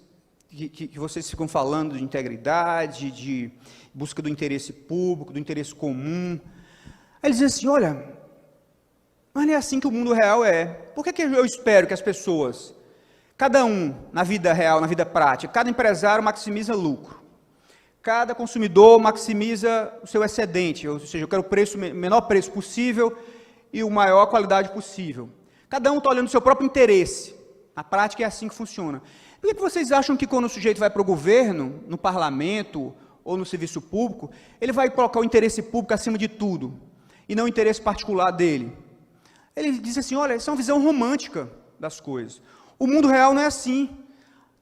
que vocês ficam falando de integridade, de busca do interesse público, do interesse comum, aí ele diz assim, olha, mas não é assim que o mundo real é. Por que eu espero que as pessoas, cada um na vida real, na vida prática, cada empresário maximiza lucro, cada consumidor maximiza o seu excedente, ou seja, eu quero o menor preço possível e a maior qualidade possível. Cada um está olhando o seu próprio interesse. Na prática é assim que funciona. Por que vocês acham que quando o sujeito vai para o governo, no parlamento ou no serviço público, ele vai colocar o interesse público acima de tudo e não o interesse particular dele? Ele diz assim, olha, essa é uma visão romântica das coisas. O mundo real não é assim.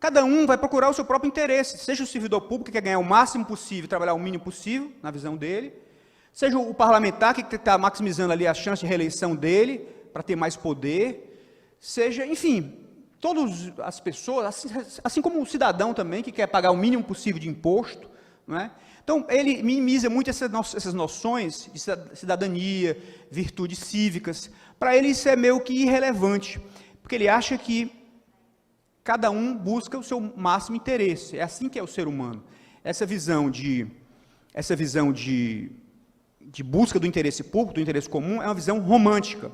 Cada um vai procurar o seu próprio interesse, seja o servidor público que quer ganhar o máximo possível, trabalhar o mínimo possível, na visão dele, seja o parlamentar que está maximizando ali a chance de reeleição dele, para ter mais poder, seja, enfim, todas as pessoas, assim como o cidadão também, que quer pagar o mínimo possível de imposto, não é? Então, ele minimiza muito essas noções de cidadania, virtudes cívicas. Para ele isso é meio que irrelevante, porque ele acha que cada um busca o seu máximo interesse. É assim que é o ser humano. Essa visão de busca do interesse público, do interesse comum, é uma visão romântica.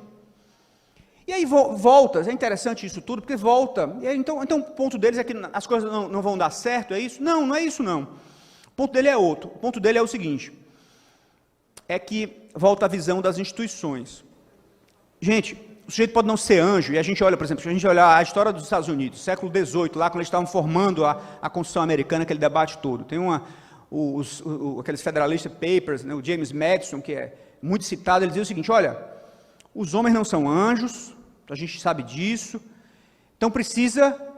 E aí volta, é interessante isso tudo, porque volta. E aí, então o ponto deles é que as coisas não vão dar certo, é isso? Não, não é isso não. O ponto dele é outro. O ponto dele é o seguinte, é que volta a visão das instituições. Gente, o sujeito pode não ser anjo, e a gente olha, por exemplo, se a gente olhar a história dos Estados Unidos, século XVIII, lá quando eles estavam formando a Constituição Americana, aquele debate todo, tem aqueles Federalist Papers, né, o James Madison, que é muito citado, ele diz o seguinte, olha, os homens não são anjos, a gente sabe disso, então precisa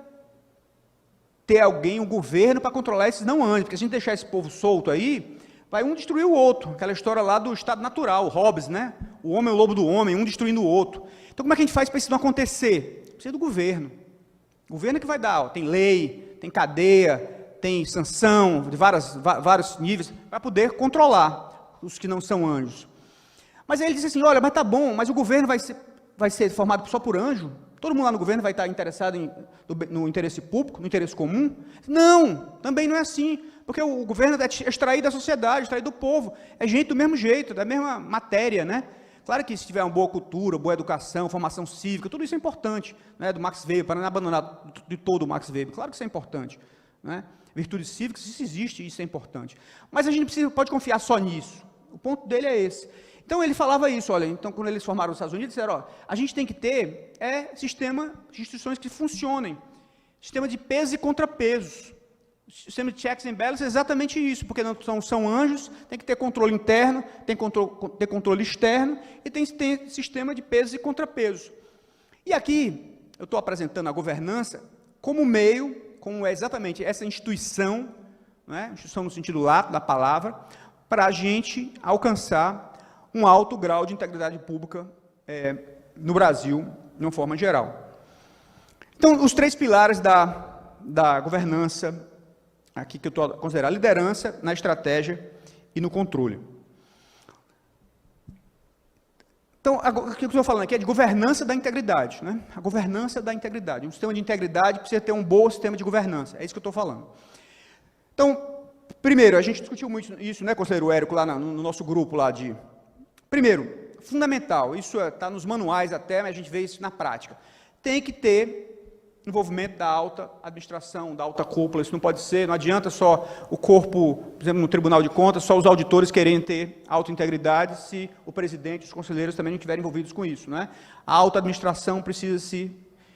ter alguém, um governo, para controlar esses não anjos, porque se a gente deixar esse povo solto aí, vai um destruir o outro, aquela história lá do estado natural, Hobbes, né? O homem é o lobo do homem, um destruindo o outro. Então como é que a gente faz para isso não acontecer? Precisa do governo. O governo é que vai dar, tem lei, tem cadeia, tem sanção, de vários níveis, para poder controlar os que não são anjos. Mas aí ele disse assim, olha, mas tá bom, mas o governo vai ser formado só por anjo? Todo mundo lá no governo vai estar interessado no interesse público, no interesse comum? Não, também não é assim, porque o governo é extraído da sociedade, extraído do povo, é gente do mesmo jeito, da mesma matéria, né? Claro que se tiver uma boa cultura, boa educação, formação cívica, tudo isso é importante, né? Do Max Weber, para não abandonar de todo o Max Weber, claro que isso é importante, né? Virtudes cívicas, isso existe, isso é importante. Mas a gente pode confiar só nisso, o ponto dele é esse. Então ele falava isso, olha, então quando eles formaram os Estados Unidos, disseram, ó, a gente tem que ter sistema de instituições que funcionem, sistema de pesos e contrapesos, sistema de checks and balances é exatamente isso, porque não são anjos, tem que ter controle interno, tem que ter controle externo, e tem que ter sistema de pesos e contrapesos. E aqui, eu estou apresentando a governança como meio, como é exatamente essa instituição, né, instituição no sentido lato da palavra, para a gente alcançar um alto grau de integridade pública no Brasil, de uma forma geral. Então, os três pilares da governança, aqui que eu estou considerando a liderança, na estratégia e no controle. Então, o que eu estou falando aqui é de governança da integridade, né? A governança da integridade. Um sistema de integridade precisa ter um bom sistema de governança, é isso que eu estou falando. Então, primeiro, a gente discutiu muito isso, né, conselheiro Érico, lá no nosso grupo lá de... Primeiro, fundamental, isso está nos manuais até, mas a gente vê isso na prática. Tem que ter envolvimento da alta administração, da alta cúpula, isso não pode ser, não adianta só o corpo, por exemplo, no Tribunal de Contas, só os auditores querem ter alta integridade se o presidente e os conselheiros também não estiverem envolvidos com isso, né? A alta administração precisa se...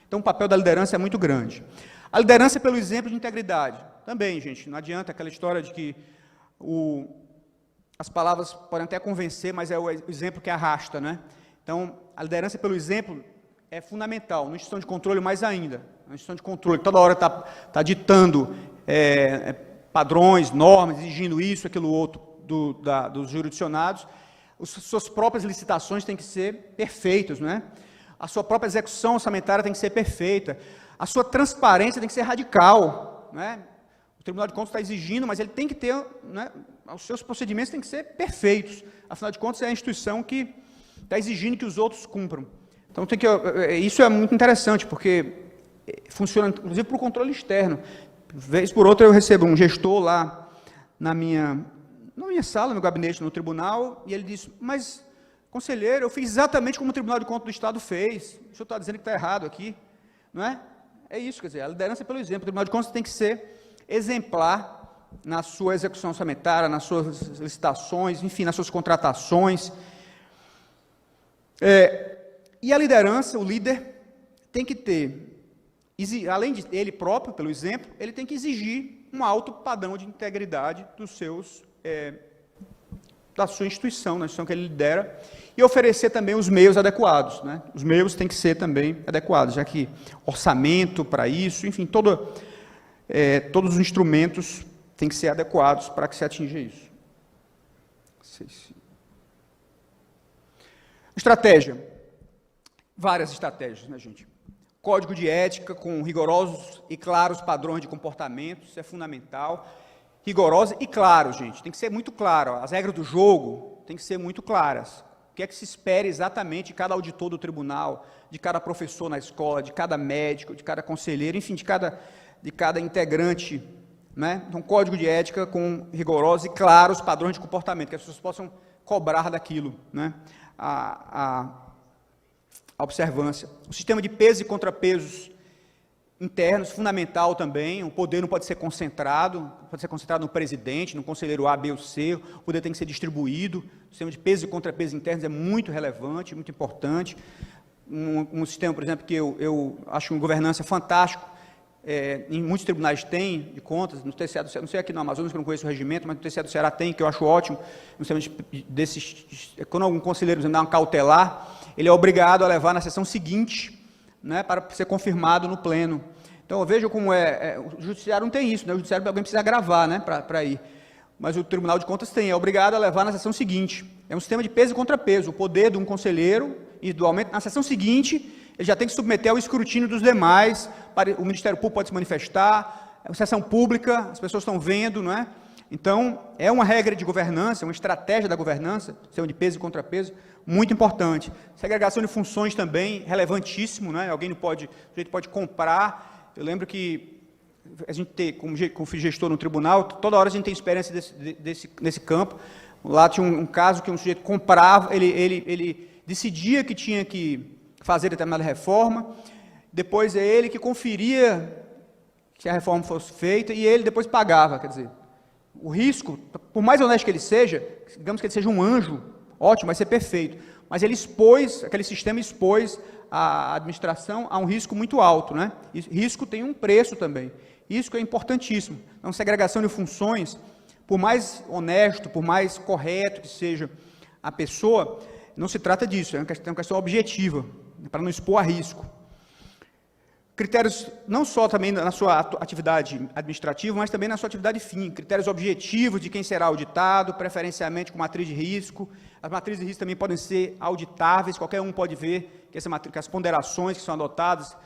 Então, o papel da liderança é muito grande. A liderança pelo exemplo de integridade. Também, gente, não adianta aquela história de que as palavras podem até convencer, mas é o exemplo que arrasta, né? Então, a liderança pelo exemplo é fundamental, na instituição de controle mais ainda. Na instituição de controle, toda hora está ditando padrões, normas, exigindo isso, aquilo outro dos jurisdicionados. suas próprias licitações têm que ser perfeitas, não é? A sua própria execução orçamentária tem que ser perfeita, a sua transparência tem que ser radical, não é? O Tribunal de Contas está exigindo, mas ele tem que ter, né, os seus procedimentos têm que ser perfeitos, afinal de contas é a instituição que está exigindo que os outros cumpram. Então isso é muito interessante, porque funciona inclusive para o controle externo. Vez por outra eu recebo um gestor lá na minha sala, no gabinete, no tribunal, e ele disse, mas, conselheiro, eu fiz exatamente como o Tribunal de Contas do Estado fez, o senhor está dizendo que está errado aqui, não é? É isso, quer dizer, a liderança é pelo exemplo, o Tribunal de Contas tem que ser exemplar na sua execução orçamentária, nas suas licitações, enfim, nas suas contratações. E a liderança, o líder, tem que ter, além de ele próprio, pelo exemplo, ele tem que exigir um alto padrão de integridade da sua instituição, da instituição que ele lidera, e oferecer também os meios adequados, né? Os meios têm que ser também adequados, já que orçamento para isso, enfim, todos os instrumentos têm que ser adequados para que se atinja isso. Estratégia. Várias estratégias, né, gente? Código de ética com rigorosos e claros padrões de comportamento, isso é fundamental. Rigorosa e claro, gente, tem que ser muito claro. As regras do jogo têm que ser muito claras. O que é que se espera exatamente de cada auditor do tribunal, de cada professor na escola, de cada médico, de cada conselheiro, enfim, de cada integrante, né? Então, código de ética com rigorosos e claros padrões de comportamento, que as pessoas possam cobrar daquilo, né? A observância. O sistema de pesos e contrapesos internos, fundamental também, o poder não pode ser concentrado no presidente, no conselheiro A, B ou C, o poder tem que ser distribuído, o sistema de pesos e contrapesos internos é muito relevante, muito importante, um sistema, por exemplo, que eu acho uma governança fantástico, em muitos tribunais tem, de contas, no TCE do Ceará, não sei aqui no Amazonas, que eu não conheço o regimento, mas no TCE do Ceará tem, que eu acho ótimo, um sistema quando algum conselheiro dá uma cautelar, ele é obrigado a levar na sessão seguinte, né, para ser confirmado no pleno. Então, eu vejo como o judiciário não tem isso, né, o judiciário alguém precisa gravar, né, para ir, mas o Tribunal de Contas tem, é obrigado a levar na sessão seguinte. É um sistema de peso e contrapeso, o poder de um conselheiro, individualmente, na sessão seguinte, ele já tem que submeter ao escrutínio dos demais, o Ministério Público pode se manifestar, é uma sessão pública, as pessoas estão vendo, não é? Então, é uma regra de governança, uma estratégia da governança, sistema de peso e contrapeso, muito importante. Segregação de funções também, relevantíssimo, né? O sujeito pode comprar. Eu lembro que a gente como gestor no tribunal, toda hora a gente tem experiência nesse campo. Lá tinha um caso que um sujeito comprava, ele decidia que tinha que fazer determinada reforma, depois é ele que conferia que a reforma fosse feita e ele depois pagava, quer dizer, o risco, por mais honesto que ele seja, digamos que ele seja um anjo, ótimo, vai ser perfeito, mas aquele sistema expôs a administração a um risco muito alto, né? E risco tem um preço também, isso é importantíssimo. Então, segregação de funções, por mais honesto, por mais correto que seja a pessoa, não se trata disso, é uma questão objetiva, para não expor a risco. Critérios, não só também na sua atividade administrativa, mas também na sua atividade fim, critérios objetivos de quem será auditado, preferencialmente com matriz de risco. As matrizes de risco também podem ser auditáveis, qualquer um pode ver que as ponderações que são adotadas,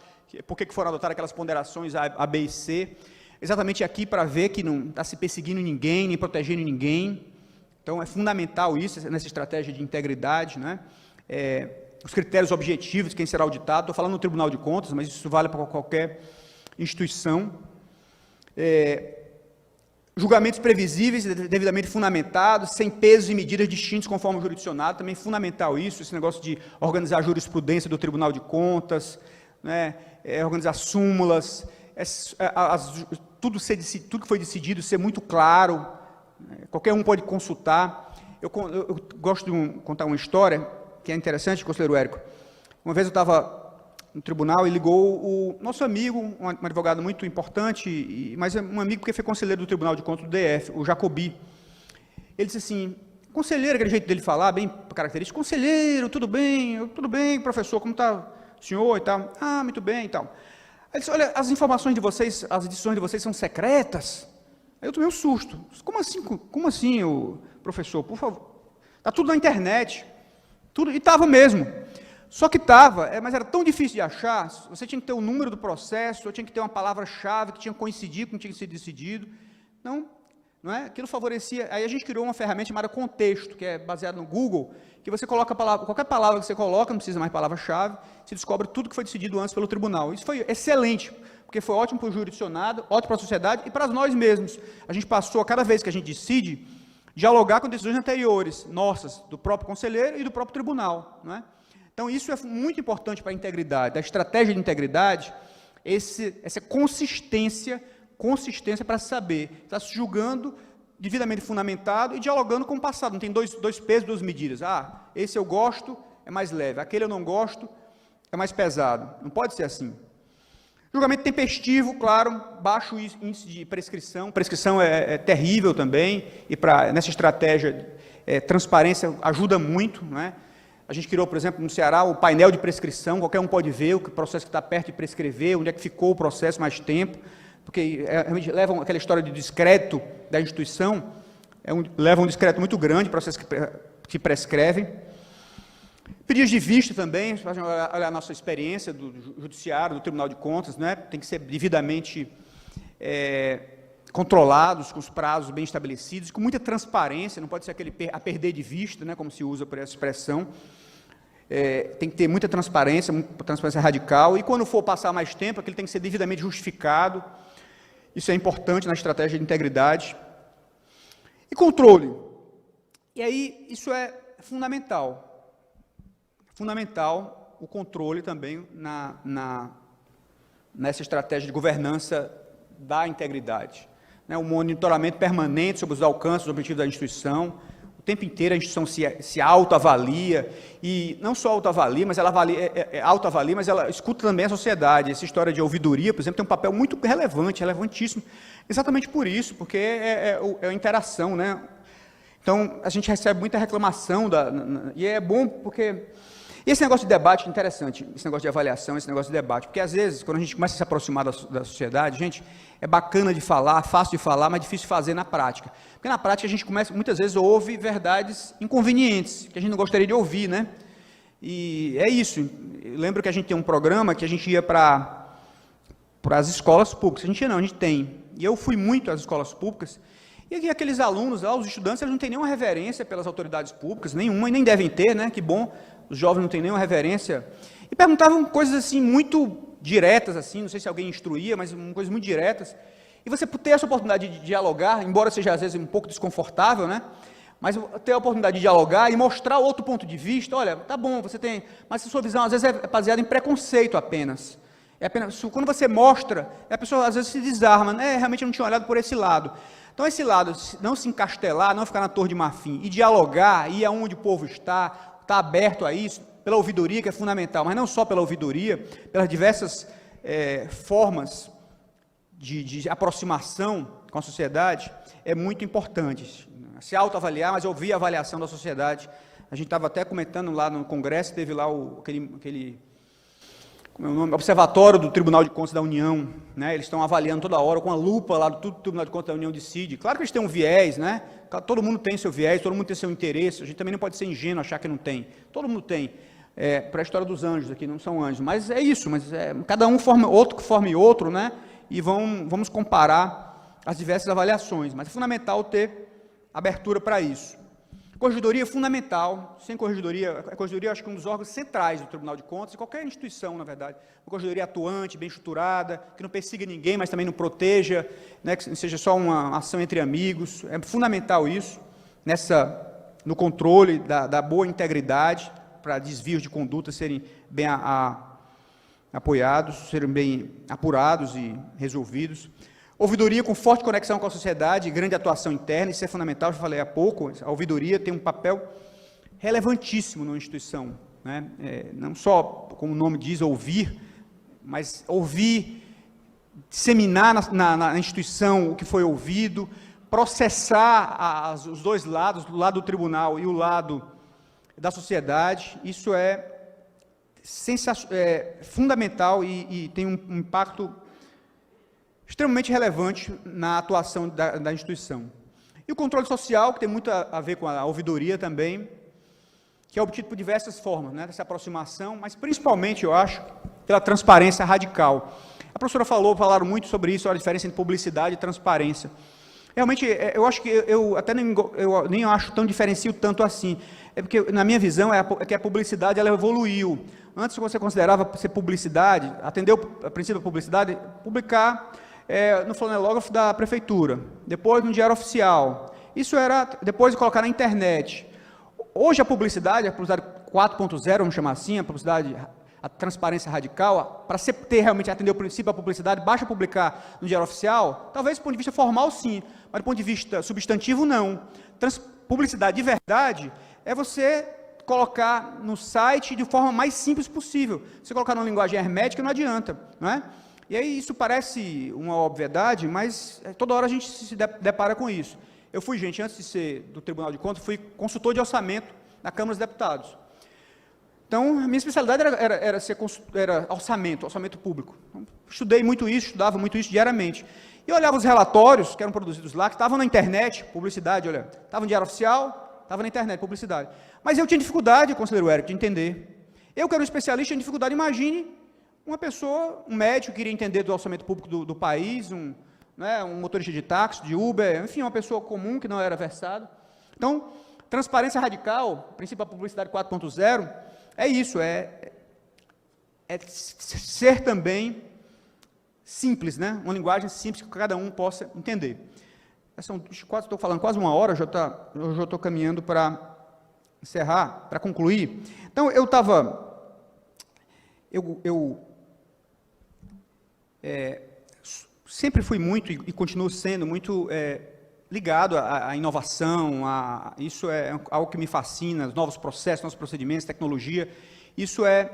por que foram adotadas aquelas ponderações A, B e C, exatamente aqui para ver que não está se perseguindo ninguém, nem protegendo ninguém. Então, é fundamental isso, nessa estratégia de integridade, né? Os critérios objetivos de quem será auditado, estou falando no Tribunal de Contas, mas isso vale para qualquer instituição. Julgamentos previsíveis, devidamente fundamentados, sem pesos e medidas distintos conforme o jurisdicionado, também fundamental isso, esse negócio de organizar a jurisprudência do Tribunal de Contas, né, organizar súmulas, tudo que foi decidido ser muito claro, qualquer um pode consultar. Eu gosto de contar uma história que é interessante, conselheiro Érico. Uma vez eu estava no tribunal e ligou o nosso amigo, um advogado muito importante, mas é um amigo porque foi conselheiro do Tribunal de Contas do DF, o Jacobi. Ele disse assim, conselheiro, aquele jeito dele falar, bem característico, conselheiro, tudo bem, professor, como está o senhor e tal? Ah, muito bem e tal. Ele disse, olha, as informações de vocês, as decisões de vocês são secretas? Aí eu tomei um susto. Como assim, professor, por favor? Está tudo na internet, tudo, e estava mesmo. Só que estava, mas era tão difícil de achar, você tinha que ter o número do processo, ou tinha que ter uma palavra-chave que tinha que coincidir com o que tinha que ser decidido. Não é? Aquilo favorecia. Aí a gente criou uma ferramenta chamada Contexto, que é baseada no Google, que você coloca a palavra, qualquer palavra que você coloca, não precisa mais palavra-chave, se descobre tudo que foi decidido antes pelo tribunal. Isso foi excelente, porque foi ótimo para o jurisdicionado, ótimo para a sociedade e para nós mesmos. A gente passou, a cada vez que a gente decide, dialogar com decisões anteriores, nossas, do próprio conselheiro e do próprio tribunal. Não é? Então, isso é muito importante para a integridade, da estratégia de integridade, essa consistência para saber, está se julgando devidamente fundamentado e dialogando com o passado. Não tem dois pesos, duas medidas. Esse eu gosto, é mais leve. Aquele eu não gosto, é mais pesado. Não pode ser assim. Julgamento tempestivo, claro, baixo índice de prescrição. Prescrição é terrível também, e nessa estratégia, transparência ajuda muito. Não é? A gente criou, por exemplo, no Ceará, o painel de prescrição, qualquer um pode ver o processo que está perto de prescrever, onde é que ficou o processo mais tempo, porque realmente levam aquela história de descrédito da instituição, leva um descrédito muito grande, processos que prescrevem. Pedidos de vista também, olha a nossa experiência do Judiciário, do Tribunal de Contas, né? Tem que ser devidamente controlados, com os prazos bem estabelecidos, com muita transparência, não pode ser aquele a perder de vista, né? Como se usa por essa expressão. Tem que ter muita transparência radical, e quando for passar mais tempo, aquele tem que ser devidamente justificado. Isso é importante na estratégia de integridade. E controle. E aí, isso é fundamental. Fundamental o controle também nessa estratégia de governança da integridade. Né? O monitoramento permanente sobre os alcances, os objetivos da instituição. O tempo inteiro a instituição se autoavalia, e não só autoavalia, mas ela autoavalia, mas ela escuta também a sociedade. Essa história de ouvidoria, por exemplo, tem um papel muito relevante, relevantíssimo, exatamente por isso, porque é a interação, né? Então, a gente recebe muita reclamação, e é bom porque... E esse negócio de debate é interessante, esse negócio de avaliação, esse negócio de debate, porque às vezes, quando a gente começa a se aproximar da sociedade, gente, é bacana de falar, fácil de falar, mas difícil de fazer na prática. Porque na prática a gente muitas vezes ouve verdades inconvenientes, que a gente não gostaria de ouvir, né? E é isso. Eu lembro que a gente tem um programa que a gente ia para as escolas públicas. A gente tem. E eu fui muito às escolas públicas, e aqueles alunos lá, os estudantes, eles não têm nenhuma reverência pelas autoridades públicas, nenhuma, e nem devem ter, né? Que bom. Os jovens não têm nenhuma reverência, e perguntavam coisas assim, muito diretas, assim, não sei se alguém instruía, mas coisas muito diretas, e você ter essa oportunidade de dialogar, embora seja às vezes um pouco desconfortável, né? Mas ter a oportunidade de dialogar e mostrar outro ponto de vista, olha, tá bom, você tem, mas a sua visão às vezes é baseada em preconceito apenas. Quando você mostra, a pessoa às vezes se desarma, né? Realmente eu não tinha olhado por esse lado. Então esse lado, não se encastelar, não ficar na Torre de Marfim, e dialogar, ir aonde o povo está aberto a isso, pela ouvidoria, que é fundamental, mas não só pela ouvidoria, pelas diversas formas de aproximação com a sociedade, é muito importante. Se autoavaliar, mas ouvir a avaliação da sociedade. A gente estava até comentando lá no Congresso, teve lá aquele como é o nome? Observatório do Tribunal de Contas da União, né? Eles estão avaliando toda hora, com a lupa lá do Tribunal de Contas da União decide. Claro que eles têm um viés, né? Todo mundo tem seu viés, todo mundo tem seu interesse, a gente também não pode ser ingênuo, achar que não tem. Todo mundo tem. Para a história dos anjos aqui, não são anjos, mas é isso, cada um forma outro que forme outro, né? E vamos comparar as diversas avaliações, mas é fundamental ter abertura para isso. Corregedoria é fundamental. Sem corregedoria, a corregedoria acho que é um dos órgãos centrais do Tribunal de Contas, e qualquer instituição, na verdade. Uma corregedoria atuante, bem estruturada, que não persiga ninguém, mas também não proteja, né, que seja só uma ação entre amigos. É fundamental isso, no controle da boa integridade, para desvios de conduta serem bem apoiados, serem bem apurados e resolvidos. Ouvidoria com forte conexão com a sociedade, grande atuação interna, isso é fundamental, já falei há pouco, a ouvidoria tem um papel relevantíssimo na instituição, né? Não só, como o nome diz, ouvir, mas ouvir, disseminar na instituição o que foi ouvido, processar os dois lados, o lado do tribunal e o lado da sociedade, isso é fundamental e tem um impacto extremamente relevante na atuação da instituição. E o controle social, que tem muito a ver com a ouvidoria também, que é obtido por diversas formas, né, dessa aproximação, mas principalmente, eu acho, pela transparência radical. A professora falaram muito sobre isso, a diferença entre publicidade e transparência. Realmente, eu acho que eu até nem acho tão diferencio tanto assim. É porque, na minha visão, que a publicidade ela evoluiu. Antes, você considerava ser publicidade, atender o princípio da publicidade, publicar no flanelógrafo da prefeitura, depois no diário oficial. Isso era, depois de colocar na internet. Hoje a publicidade 4.0, vamos chamar assim, a transparência radical, para você realmente atender o princípio da publicidade, basta publicar no diário oficial, talvez do ponto de vista formal sim, mas do ponto de vista substantivo não. Publicidade de verdade é você colocar no site de forma mais simples possível. Se colocar numa linguagem hermética não adianta, não é? E aí isso parece uma obviedade, mas toda hora a gente se depara com isso. Eu fui, gente, antes de ser do Tribunal de Contas, fui consultor de orçamento na Câmara dos Deputados. Então, a minha especialidade era orçamento público. Então, estudava muito isso diariamente. E eu olhava os relatórios que eram produzidos lá, que estavam na internet, publicidade, olha, estava no diário oficial, estava na internet, publicidade. Mas eu tinha dificuldade, conselheiro Érico, de entender. Eu que era um especialista, tinha dificuldade. Imagine uma pessoa, um médico que queria entender do orçamento público do país, um motorista de táxi, de Uber, enfim, uma pessoa comum que não era versado. Então, transparência radical, princípio da publicidade 4.0, é isso, é ser também simples, né? Uma linguagem simples que cada um possa entender. Estou falando quase uma hora, já estou caminhando para encerrar, para concluir. Então, sempre fui muito, e continuo sendo muito ligado à inovação, isso é algo que me fascina, os novos processos, novos procedimentos, tecnologia, isso é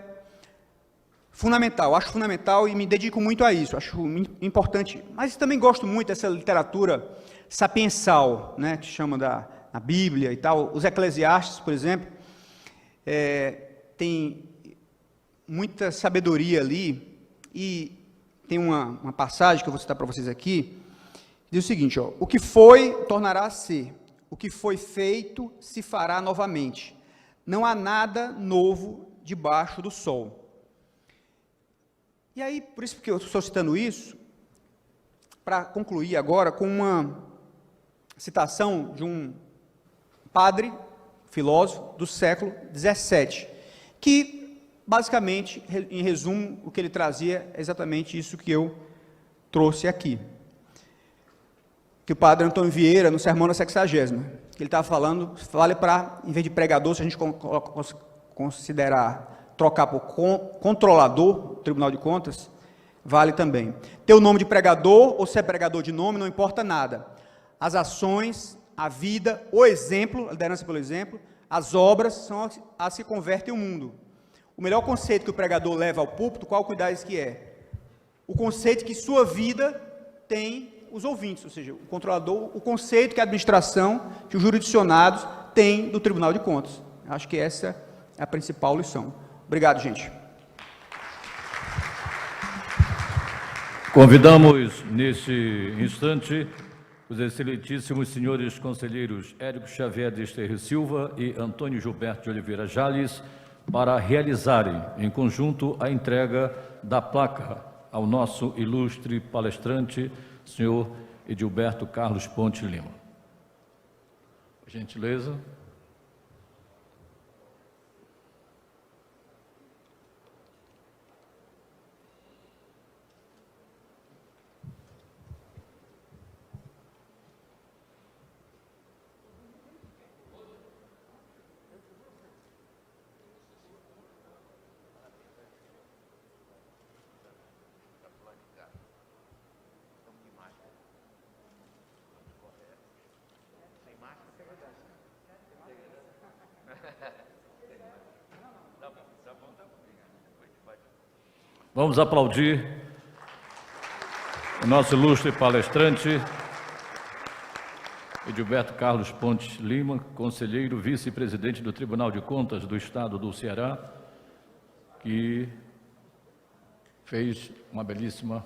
fundamental, acho fundamental e me dedico muito a isso, acho importante, mas também gosto muito dessa literatura sapiensal, né, que chama na Bíblia e tal, os Eclesiastes, por exemplo, tem muita sabedoria ali, e tem uma passagem que eu vou citar para vocês aqui, que diz o seguinte, ó, o que foi, tornará a ser, o que foi feito, se fará novamente, não há nada novo debaixo do sol. E aí, por isso que eu estou citando isso, para concluir agora com uma citação de um padre, filósofo do século XVII, que, basicamente, em resumo, o que ele trazia é exatamente isso que eu trouxe aqui. Que o padre Antônio Vieira, no Sermão da 60ª, que ele estava falando, vale para, em vez de pregador, se a gente considerar, trocar por controlador, Tribunal de Contas, vale também. Ter o nome de pregador, ou ser pregador de nome, não importa nada. As ações, a vida, o exemplo, a liderança pelo exemplo, as obras são as que convertem o mundo. O melhor conceito que o pregador leva ao púlpito, qual cuidado que é? O conceito que sua vida tem os ouvintes, ou seja, o controlador, o conceito que a administração, que os jurisdicionados têm do Tribunal de Contas. Acho que essa é a principal lição. Obrigado, gente. Convidamos, neste instante, os excelentíssimos senhores conselheiros Érico Xavier Desterre Silva e Antônio Gilberto de Oliveira Jales para realizarem, em conjunto, a entrega da placa ao nosso ilustre palestrante, senhor Edilberto Carlos Ponte Lima. Por gentileza. Vamos aplaudir o nosso ilustre palestrante, Edilberto Carlos Ponte Lima, conselheiro, vice-presidente do Tribunal de Contas do Estado do Ceará, que fez uma belíssima